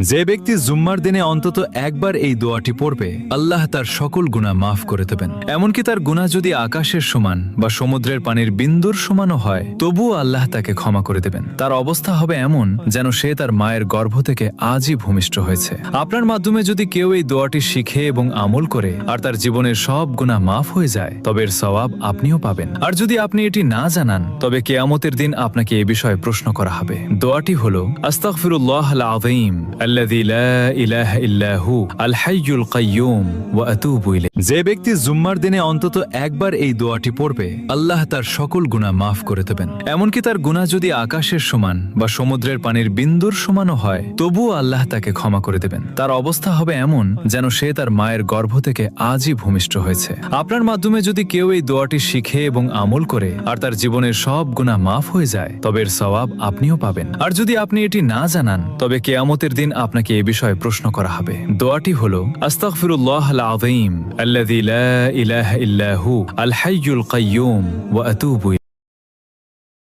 যে ব্যক্তি জুম্মার দিনে অন্তত একবার এই দোয়াটি পড়বে, আল্লাহ তার সকল গুনাহ মাফ করে দেবেন। এমনকি তার গুনাহ যদি আকাশের সমান বা সমুদ্রের পানির বিন্দুর সমানও হয়, তবুও আল্লাহ তাকে ক্ষমা করে দেবেন। তার অবস্থা হবে এমন যেন সে তার মায়ের গর্ভ থেকে আজই ভূমিষ্ঠ হয়েছে। আপনার মাধ্যমে যদি কেউ এই দোয়াটি শিখে এবং আমল করে আর তার জীবনের সব গুনাহ মাফ হয়ে যায়, তবে এর সওয়াব আপনিও পাবেন। আর যদি আপনি এটি না জানান, তবে কিয়ামতের দিন আপনাকে এ বিষয়ে প্রশ্ন করা হবে। দোয়াটি হলো আস্তাগফিরুল্লাহাল আযীম আল্লাযী লা ইলাহা ইল্লা হু আল হাইয়ুল কাইয়্যুম ওয়া আতুবু ইলাইহি। যে ব্যক্তি জুম্মার দিনে অন্তত একবার এই দোয়াটি পড়বে, আল্লাহ তার সকল গুনাহ মাফ করে দেবেন। এমনকি তার গুনাহ যদি আকাশের সমান বা সমুদ্রের পানির বিন্দুর সমানও হয়, তবুও আল্লাহ তাকে ক্ষমা করে দেবেন। তার অবস্থা হবে এমন যেন সে তার মায়ের গর্ভ থেকে আজই ভূমিষ্ঠ হয়েছে। আপনার মাধ্যমে যদি কেউ এই দোয়াটি শিখে এবং আমল করে আর তার জীবনের সব গুনাহ মাফ হয়ে যায়, তবে এর সওয়াব আপনিও পাবেন। আর যদি আপনি এটি না জানান, তবে কিয়ামতের দিন আপনাকে এ বিষয়ে প্রশ্ন করা হবে। দোয়াটি হলো আস্তাগফিরুল্লাহাল আযীম আল্লাযী লা ইলাহা ইল্লা হু আল হাইয়ুল কাইয়্যুম ওয়া আতুবু ইলাইহি।